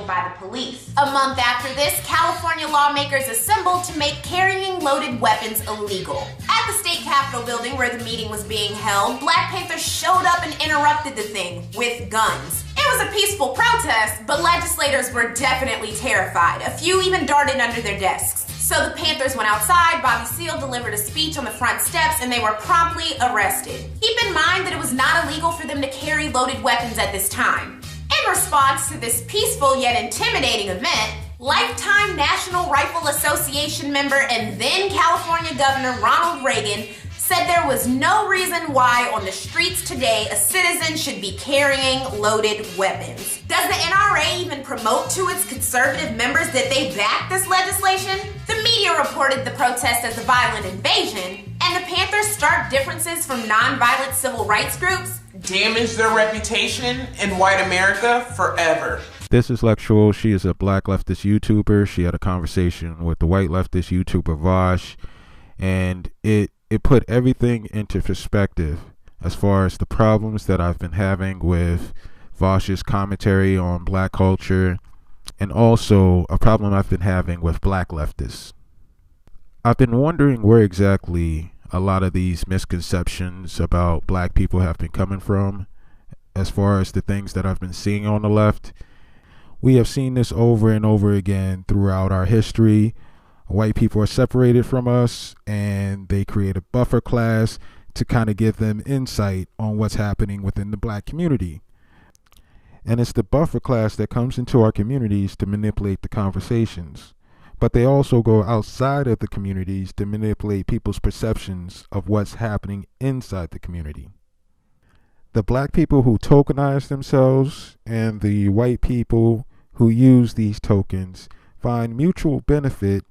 killed by the police. A month after this, California lawmakers assembled to make carrying loaded weapons illegal. At the state capitol building where the meeting was being held, Black Panthers showed up and interrupted the thing with guns. It was a peaceful protest, but legislators were definitely terrified. A few even darted under their desks. So the Panthers went outside, Bobby Seale delivered a speech on the front steps, and they were promptly arrested. Keep in mind that it was not illegal for them to carry loaded weapons at this time. In response to this peaceful yet intimidating event, lifetime National Rifle Association member and then California Governor Ronald Reagan said there was no reason why on the streets today a citizen should be carrying loaded weapons. Does the NRA even promote to its conservative members that they back this legislation? The media reported the protest as a violent invasion, and the Panthers' stark differences from non-violent civil rights groups damaged their reputation in white America forever. This is Lectural. She is a black leftist YouTuber. She had a conversation with the white leftist YouTuber Vosh, and it put everything into perspective as far as the problems that I've been having with Vosh's commentary on black culture, and also a problem I've been having with black leftists. I've been wondering where exactly a lot of these misconceptions about black people have been coming from as far as the things that I've been seeing on the left. We have seen this over and over again throughout our history. White people are separated from us, and they create a buffer class to kind of give them insight on what's happening within the black community. And it's the buffer class that comes into our communities to manipulate the conversations. But they also go outside of the communities to manipulate people's perceptions of what's happening inside the community. The black people who tokenize themselves and the white people who use these tokens find mutual benefit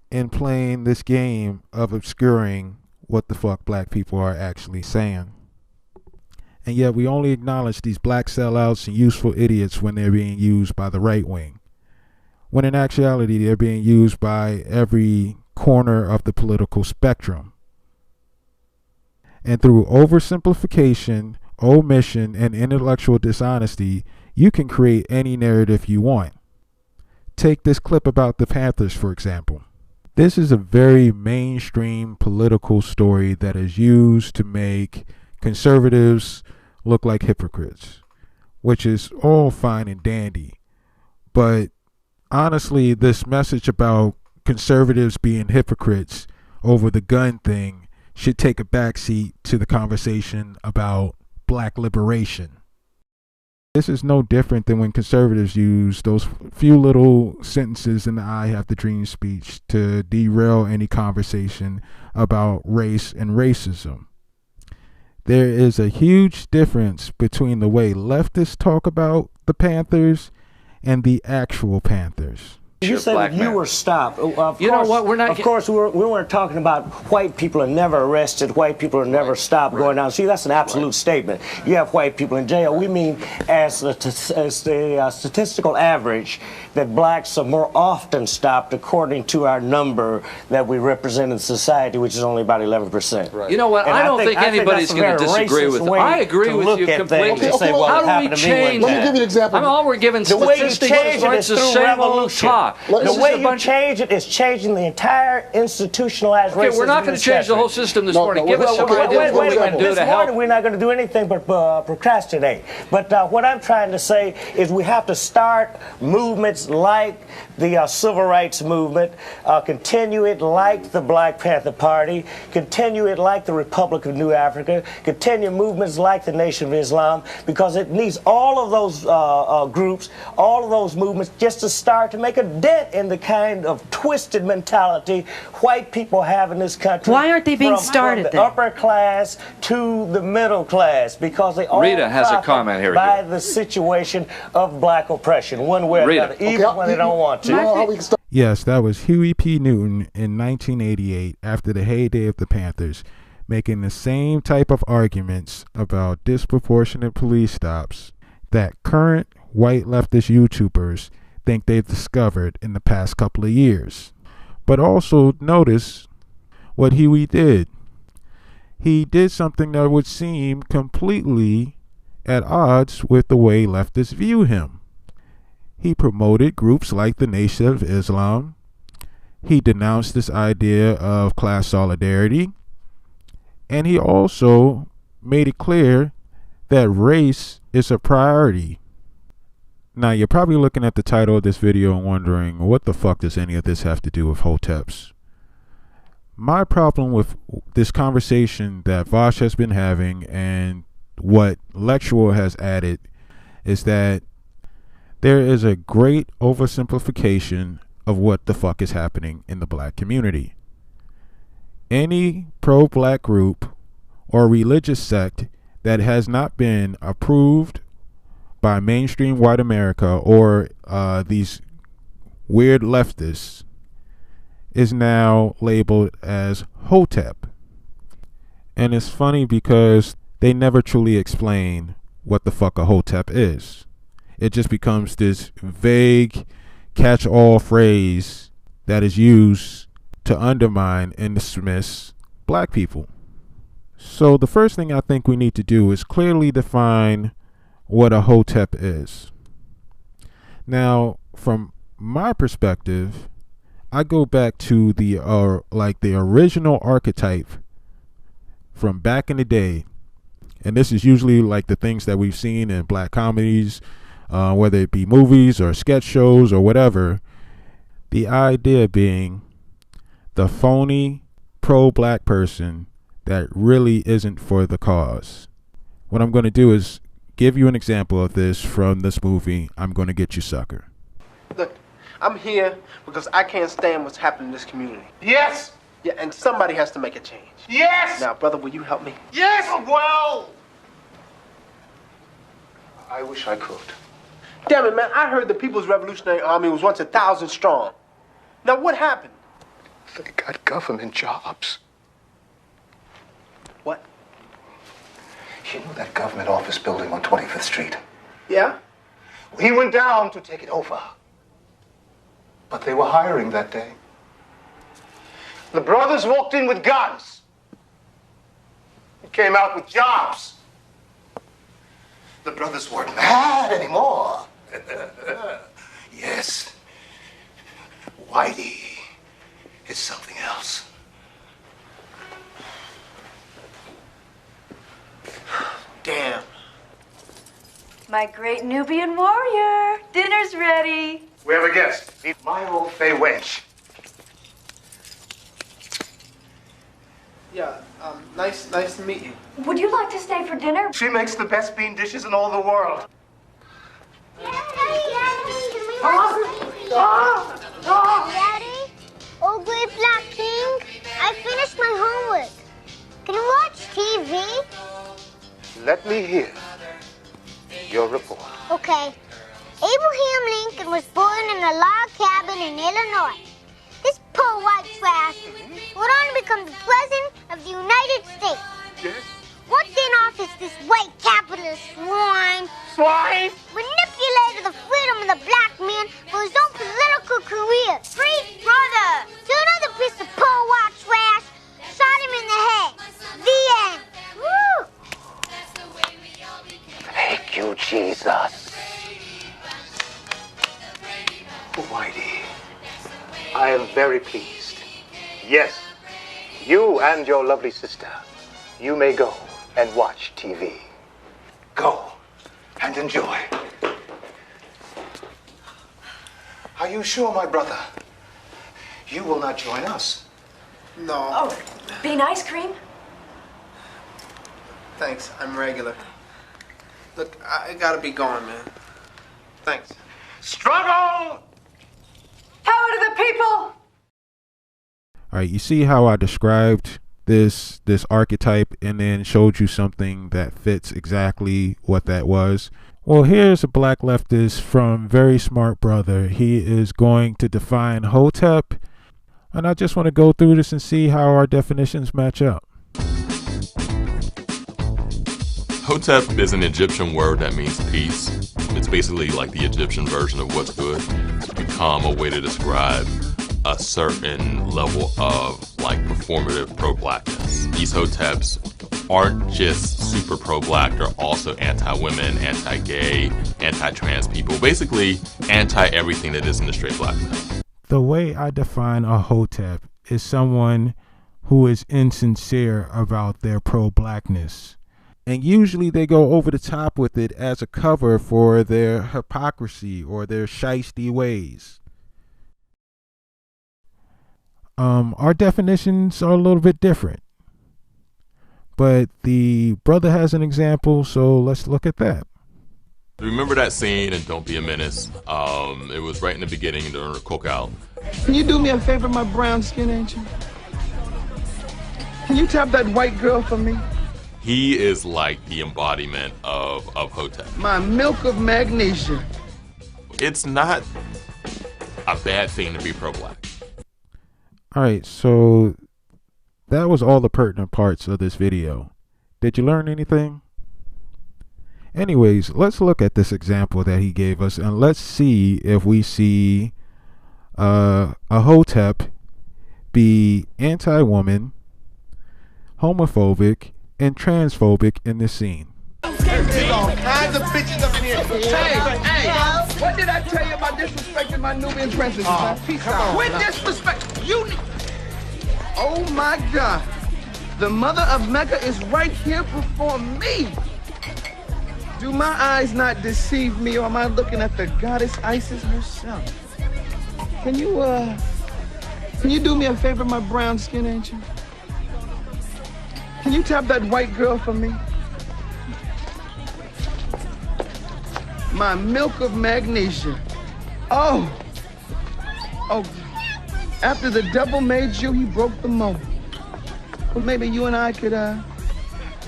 in playing this game of obscuring what the fuck black people are actually saying. And yet we only acknowledge these black sellouts and useful idiots when they're being used by the right wing, when in actuality they're being used by every corner of the political spectrum. And through oversimplification, omission, and intellectual dishonesty, you can create any narrative you want. Take this clip about the Panthers, for example. This is a very mainstream political story that is used to make conservatives look like hypocrites, which is all fine and dandy. But honestly, this message about conservatives being hypocrites over the gun thing should take a backseat to the conversation about black liberation. This is no different than when conservatives use those few little sentences in the I Have the Dream speech to derail any conversation about race and racism. There is a huge difference between the way leftists talk about the Panthers and the actual Panthers. You said that you were stopped. You know what? We're not. Of course, we weren't talking about white people are never arrested, white people are never stopped going down. See, that's an absolute statement. You have white people in jail. We mean as the statistical average that blacks are more often stopped according to our number that we represent in society, which is only about 11%. Right. You know what? I don't think anybody's going to disagree with it. I agree with you completely. How do we change? Let me give you an example. I mean, all we're giving statistics is the same old talk. The way you change it is changing the entire institutionalized racism. Okay, we're not going to change the whole system this morning. Give us some ideas what we can do to help. We're not going to do anything but procrastinate. But what I'm trying to say is we have to start movements like the civil rights movement, continue it like the Black Panther Party, continue it like the Republic of New Africa, continue movements like the Nation of Islam, because it needs all of those groups, all of those movements just to start to make a dent in the kind of twisted mentality white people have in this country. Why aren't they being started from the upper class to the middle class? Because they all Rita has a comment here by the situation of black oppression, one way or another, even when they don't want to. Yes, that was Huey P. Newton in 1988, after the heyday of the Panthers, making the same type of arguments about disproportionate police stops that current white leftist YouTubers think they've discovered in the past couple of years. But also notice what Huey did. He did something that would seem completely at odds with the way leftists view him. He promoted groups like the Nation of Islam. He denounced this idea of class solidarity. And he also made it clear that race is a priority. Now, you're probably looking at the title of this video and wondering, what the fuck does any of this have to do with Hoteps? My problem with this conversation that Vosh has been having and what Lectual has added is that there is a great oversimplification of what the fuck is happening in the black community. Any pro-black group or religious sect that has not been approved by mainstream white America or these weird leftists is now labeled as Hotep. And it's funny because they never truly explain what the fuck a Hotep is. It just becomes this vague catch-all phrase that is used to undermine and dismiss black people. So the first thing I think we need to do is clearly define what a Hotep is. Now, from my perspective, I go back to the original archetype from back in the day, and this is usually like the things that we've seen in black comedies, whether it be movies or sketch shows or whatever. The idea being the phony pro-black person that really isn't for the cause. What I'm going to do is give you an example of this from this movie, I'm Gonna Get You, Sucker. Look, I'm here because I can't stand what's happening in this community. Yes! Yeah, and somebody has to make a change. Yes! Now, brother, will you help me? Yes! Well! I wish I could. Damn it, man, I heard the People's Revolutionary Army was once 1,000 strong. Now, what happened? They got government jobs. What? You know that government office building on 25th Street? Yeah? We went down to take it over. But they were hiring that day. The brothers walked in with guns. We came out with jobs. The brothers weren't mad anymore. Yes. Whitey is something else. Damn. My great Nubian warrior. Dinner's ready. We have a guest. Meet my old Fay wench. Yeah, nice to meet you. Would you like to stay for dinner? She makes the best bean dishes in all the world. Daddy, old great black king, I finished my homework. Can you watch TV? Let me hear your report. Okay. Abraham Lincoln was born in a log cabin in Illinois. This poor white trash went on to become the President of the United States. Yes? Once in office, this white capitalist swine manipulated the freedom of the black man for his own political career. Free brother! So another piece of poor white trash shot him in the head. The end. Woo! Thank you, Jesus. Whitey, I am very pleased. Yes, you and your lovely sister, you may go and watch TV. Go and enjoy. Are you sure, my brother? You will not join us? No. Oh, bean ice cream? Thanks, I'm regular. Look, I gotta be going, man. Thanks. Struggle! Power to the people! All right, you see how I described this archetype and then showed you something that fits exactly what that was? Well, here's a black leftist from Very Smart Brother. He is going to define Hotep, and I just want to go through this and see how our definitions match up. Hotep is an Egyptian word that means peace. It's basically like the Egyptian version of what's good. It's become a way to describe a certain level of like performative pro-blackness. These Hoteps aren't just super pro-black, they're also anti-women, anti-gay, anti-trans people, basically anti-everything that isn't a straight black man. The way I define a Hotep is someone who is insincere about their pro-blackness. And usually they go over the top with it as a cover for their hypocrisy or their shiesty ways. Our definitions are a little bit different. But the brother has an example, so let's look at that. Remember that scene in Don't Be a Menace? It was right in the beginning during the cookout. Can you do me a favor, my brown skin angel? Can you tap that white girl for me? He is like the embodiment of Hotep. My milk of magnesia. It's not a bad thing to be pro-black. All right, so that was all the pertinent parts of this video. Did you learn anything? Anyways, let's look at this example that he gave us, and let's see if we see a Hotep be anti-woman, homophobic, and transphobic in this scene. There's all kinds of bitches up in here. Hey, what did I tell you about disrespecting my Nubian princess? Peace out. With disrespect, you. Oh my God, the mother of Mecca is right here before me. Do my eyes not deceive me, or am I looking at the goddess Isis herself? Can you do me a favor, my brown skin angel? Can you tap that white girl for me? My milk of magnesia. Oh, after the devil made you, he broke the mold. Well, maybe you and I could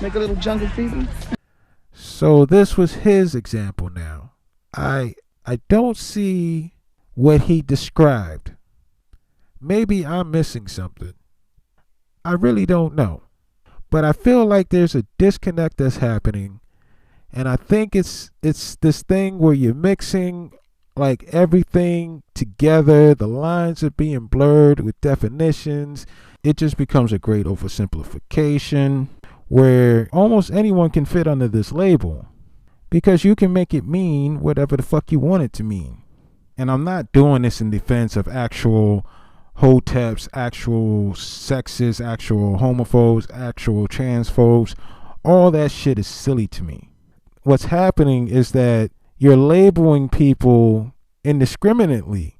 make a little jungle fever. So this was his example now. I don't see what he described. Maybe I'm missing something. I really don't know. But I feel like there's a disconnect that's happening. And I think it's this thing where you're mixing like everything together. The lines are being blurred with definitions. It just becomes a great oversimplification where almost anyone can fit under this label because you can make it mean whatever the fuck you want it to mean. And I'm not doing this in defense of actual Hoteps, actual sexists, actual homophobes, actual transphobes. All that shit is silly to me. What's happening is that you're labeling people indiscriminately.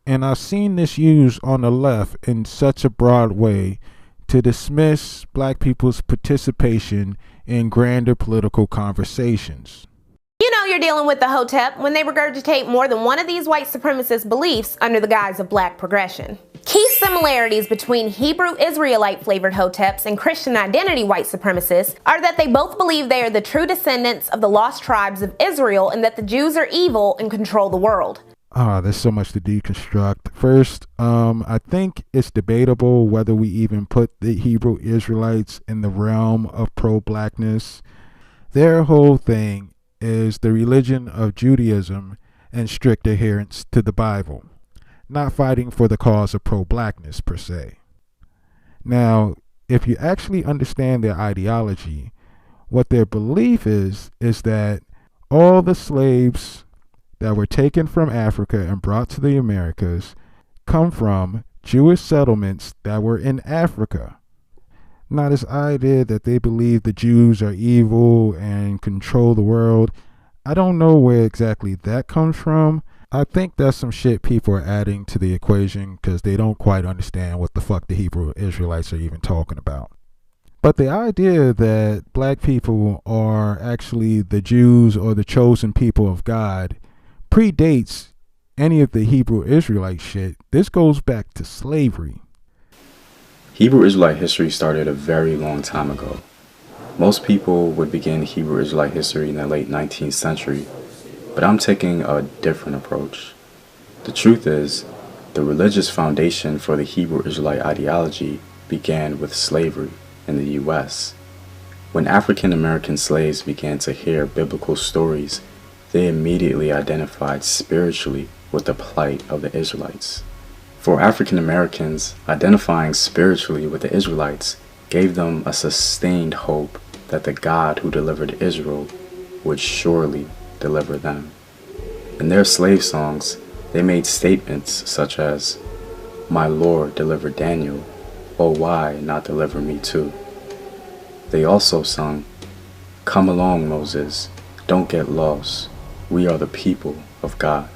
And I've seen this used on the left in such a broad way to dismiss black people's participation in grander political conversations. You know you're dealing with the Hotep when they regurgitate more than one of these white supremacist beliefs under the guise of black progression. Key similarities between Hebrew Israelite flavored Hoteps and Christian identity white supremacists are that they both believe they are the true descendants of the lost tribes of Israel and that the Jews are evil and control the world. There's so much to deconstruct. First, I think it's debatable whether we even put the Hebrew Israelites in the realm of pro-blackness. Their whole thing is the religion of Judaism and strict adherence to the Bible, not fighting for the cause of pro-blackness per se. Now, if you actually understand their ideology, what their belief is that all the slaves that were taken from Africa and brought to the Americas come from Jewish settlements that were in Africa. Not this idea that they believe the Jews are evil and control the world. I don't know where exactly that comes from. I think that's some shit people are adding to the equation because they don't quite understand what the fuck the Hebrew Israelites are even talking about. But the idea that black people are actually the Jews or the chosen people of God predates any of the Hebrew Israelite shit. This goes back to slavery. Hebrew Israelite history started a very long time ago. Most people would begin Hebrew Israelite history in the late 19th century, but I'm taking a different approach. The truth is, the religious foundation for the Hebrew Israelite ideology began with slavery in the U.S. When African American slaves began to hear biblical stories, they immediately identified spiritually with the plight of the Israelites. For African Americans, identifying spiritually with the Israelites gave them a sustained hope that the God who delivered Israel would surely deliver them. In their slave songs, they made statements such as, "My Lord delivered Daniel, oh why not deliver me too?" They also sung, "Come along, Moses, don't get lost, we are the people of God."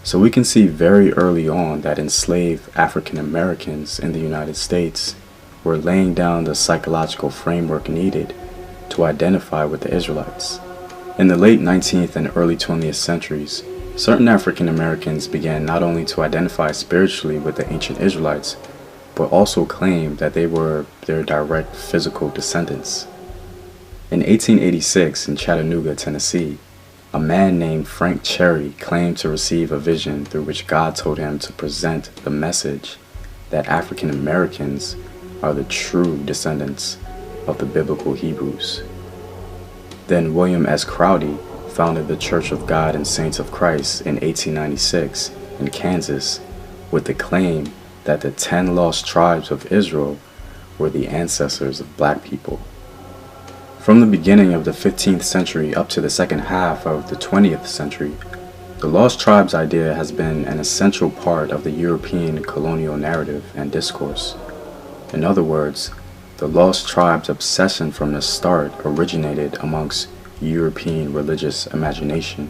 So we can see very early on that enslaved African Americans in the United States were laying down the psychological framework needed to identify with the Israelites. In the late 19th and early 20th centuries, certain African Americans began not only to identify spiritually with the ancient Israelites, but also claim that they were their direct physical descendants. In 1886 in Chattanooga, Tennessee, a man named Frank Cherry claimed to receive a vision through which God told him to present the message that African Americans are the true descendants of the biblical Hebrews. Then William S. Crowdy founded the Church of God and Saints of Christ in 1896 in Kansas with the claim that the 10 lost tribes of Israel were the ancestors of black people. From the beginning of the 15th century up to the second half of the 20th century, the lost tribes idea has been an essential part of the European colonial narrative and discourse. In other words, the lost tribes obsession from the start originated amongst European religious imagination.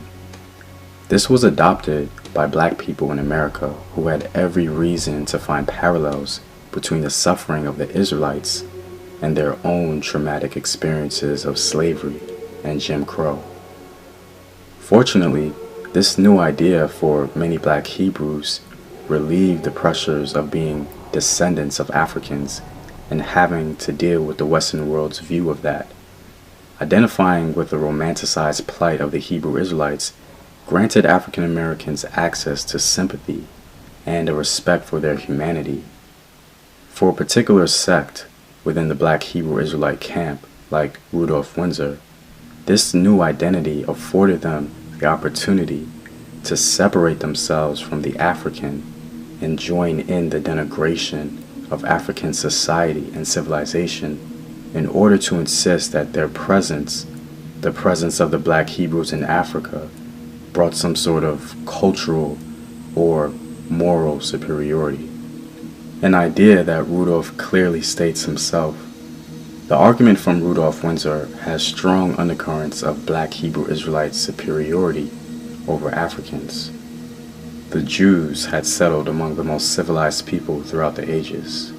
This was adopted by black people in America who had every reason to find parallels between the suffering of the Israelites and their own traumatic experiences of slavery and Jim Crow. Fortunately, this new idea for many black Hebrews relieved the pressures of being descendants of Africans and having to deal with the Western world's view of that. Identifying with the romanticized plight of the Hebrew Israelites granted African Americans access to sympathy and a respect for their humanity. For a particular sect within the black Hebrew Israelite camp, like Rudolph Windsor, this new identity afforded them the opportunity to separate themselves from the African and join in the denigration of African society and civilization in order to insist that their presence, the presence of the black Hebrews in Africa, brought some sort of cultural or moral superiority. An idea that Rudolph clearly states himself. The argument from Rudolph Windsor has strong undercurrents of black Hebrew Israelite superiority over Africans. The Jews had settled among the most civilized people throughout the ages.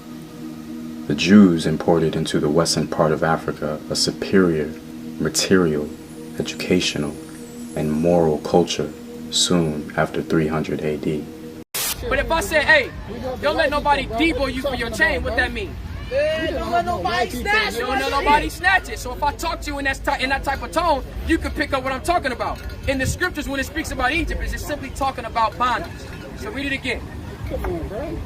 The Jews imported into the western part of Africa a superior material, educational, and moral culture soon after 300 AD. But if I say, hey, don't let nobody debo you for your chain, what that mean? Don't let nobody snatch it. Don't let nobody snatch it. So if I talk to you in that type of tone, you can pick up what I'm talking about. In the scriptures, when it speaks about Egypt, it's just simply talking about bondage. So read it again. Come on, bro.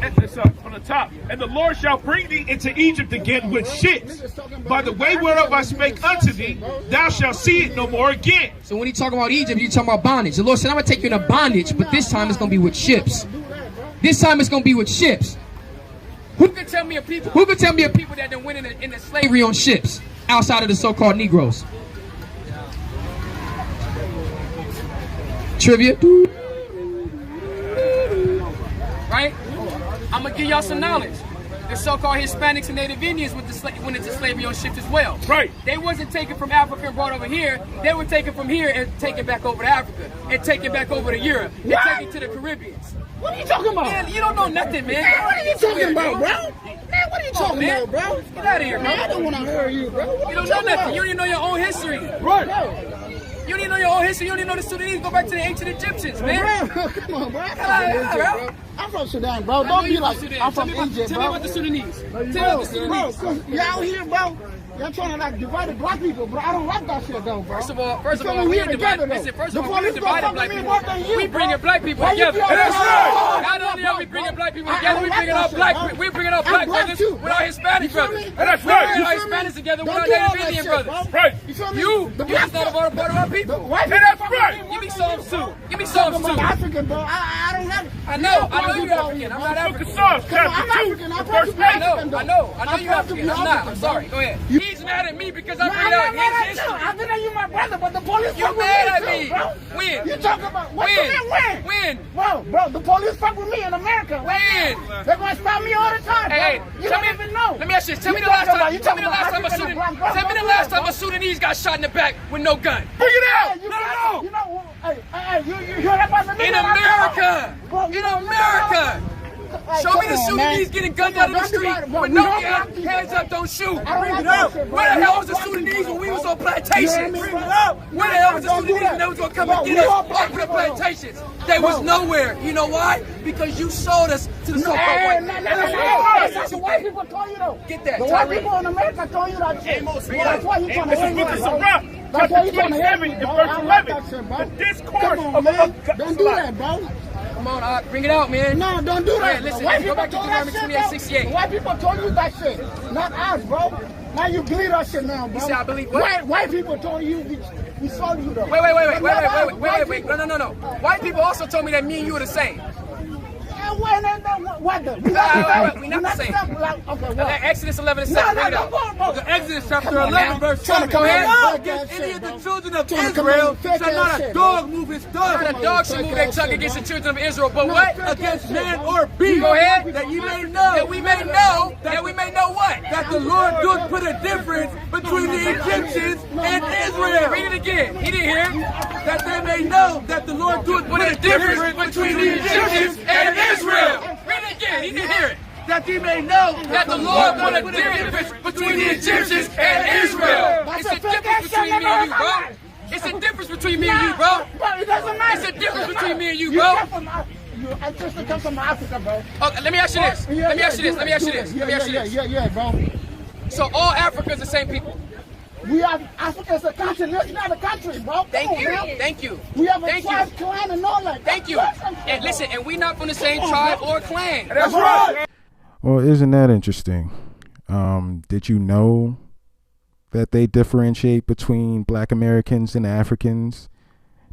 It's on the top. And the Lord shall bring thee into Egypt again with ships. By the way whereof I spake unto thee, thou shalt see it no more again. So when he talking about Egypt, he's talking about bondage. The Lord said, I'm going to take you into bondage, but this time it's going to be with ships. This time it's going to be with ships. Who can tell me a people that done went into slavery on ships outside of the so-called Negroes? Trivia. Right? I'm going to give y'all some knowledge. The so-called Hispanics and Native Indians went into slavery on ships as well. Right. They wasn't taken from Africa and brought over here. They were taken from here and taken back over to Africa and taken back over to Europe and taken to the Caribbeans. What are you talking about? Man, you don't know nothing, man. Man, what are you talking about, bro? Man, what are you talking about, bro? Get out of here, bro. Man, I don't want to hear you, bro. You don't know nothing. You don't even know your own history. Right. You don't even know your own history. You don't even know the Sudanese. Go back to the ancient Egyptians, man. Bro, come on, bro. I'm from Sudan, bro. Don't be like, I'm from Egypt, bro. Tell me about the Sudanese. Bro, y'all here, bro. Y'all trying to like divide black people, but I don't like that shit though, bro. First of all, we ain't divided. Listen, first of all, we ain't divided black people. We bringing black people together. That's right. Not only are we bringing black people together, we bringing our black brothers with our Hispanic brothers. That's right. We bring our Hispanics together with our Native Indian brothers. Right. You just not a part of our people. That's right. Give me some too. Give me some too. I'm African, bro. I don't have. I know you're African. I'm not African. I'm African. I'm African. I know you're African. I'm not. I'm sorry. Go ahead. He's mad at me because I bring out his history. I'm mad at you, my brother, but the police. You mad at me? When? You talk about what you mean when? Bro, the police fuck with me in America. When? They're gonna stop me all the time. Hey, you don't even know. Let me ask you this. Tell me the last time a Sudanese got shot in the back with no gun. Bring it out. You know, hey, you hear that about the in America. In America. Show me the Sudanese getting gunned out of the street with no gun, hands up, don't shoot. Where the hell was the Sudanese when we was on plantations? Where the hell was the Sudanese when they was going to come and get us off the plantations? They was nowhere. You know why? Because you sold us to the so-called white people. That's what white people told you though. Get that. The white people in America told you that shit. That's why you trying to win This is a rap. That's why you trying to hit me, in bro. verse 11. The discourse of don't do that, bro. Come on, bring it out, man. No, don't do that. Listen, white go people back to told that Deuteronomy shit, 28:68. bro. White people told you that shit, not us, bro. Now you believe that shit now, bro. You say I believe what? White people told you we sold you though. Wait. No. White people also told me that me and you are the same. What the? We not the same. Exodus 11:7. Exodus chapter 11, verse 7. Go ahead. Against any of the children of Israel shall not a dog move his tongue. Not a dog should move their tongue against the children of Israel. But what? Against man or beast. Go ahead. That ye may know. That we may know what? That the Lord doth put a difference between the Egyptians and Israel. Read it again. He didn't hear it. That they may know that the Lord doth put a difference between the Egyptians and Israel. Read it again. He didn't hear it. That ye may know that the Lord put a difference between the Egyptians and Israel. It's a difference between me and you, bro. It's a difference between me and you, bro. It doesn't matter. It's a difference between me and you, bro. I just come from Africa, bro. Okay, let me ask you this. Let me ask you this. Yeah, bro. So all Africa is the same people. We have Africa as a country. It's not a country, bro. Thank you. We have a tribe, clan, and all that. Thank you. And listen, and we not from the same tribe or clan. That's right. Well, isn't that interesting? Did you know that they differentiate between Black Americans and Africans?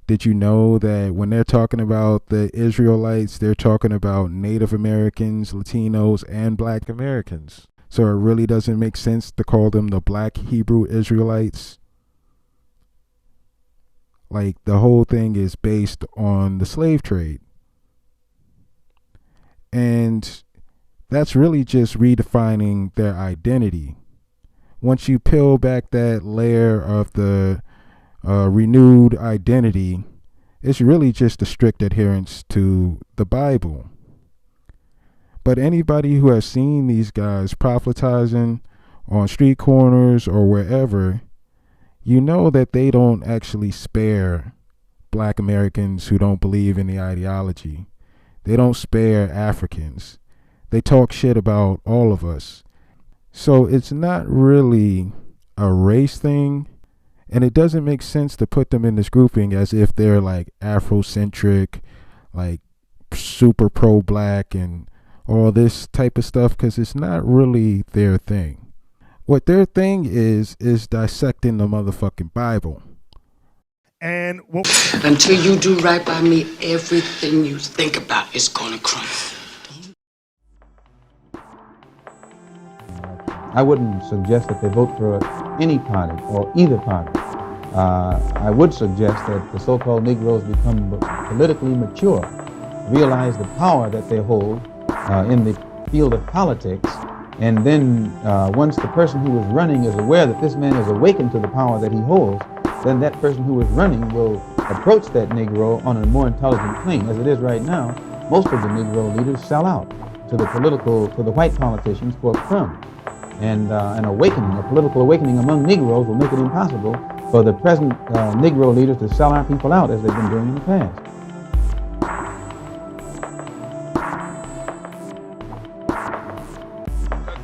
Did you know that when they're talking about the Israelites, they're talking about Native Americans, Latinos, and Black Americans? So it really doesn't make sense to call them the Black Hebrew Israelites. Like, the whole thing is based on the slave trade. And that's really just redefining their identity. Once you peel back that layer of the renewed identity, it's really just a strict adherence to the Bible. But anybody who has seen these guys proselytizing on street corners or wherever, you know that they don't actually spare Black Americans who don't believe in the ideology. They don't spare Africans. They talk shit about all of us. So it's not really a race thing, and it doesn't make sense to put them in this grouping as if they're like Afrocentric, like super pro-Black and all this type of stuff, because it's not really their thing. What their thing is dissecting the motherfucking Bible. And until you do right by me, everything you think about is gonna crumble. I wouldn't suggest that they vote for any party or either party. I would suggest that the so-called Negroes become politically mature, realize the power that they hold in the field of politics, and then once the person who is running is aware that this man is awakened to the power that he holds, then that person who is running will approach that Negro on a more intelligent plane. As it is right now, most of the Negro leaders sell out to the white politicians for a crumb. And an awakening, a political awakening among Negroes will make it impossible for the present Negro leaders to sell our people out as they've been doing in the past.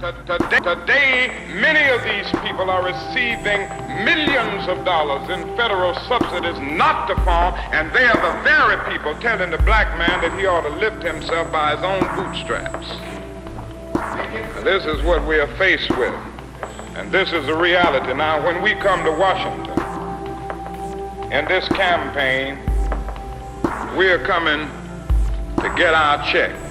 Today, many of these people are receiving millions of dollars in federal subsidies not to farm, and they are the very people telling the black man that he ought to lift himself by his own bootstraps. And this is what we are faced with, and this is the reality. Now, when we come to Washington in this campaign, we are coming to get our check.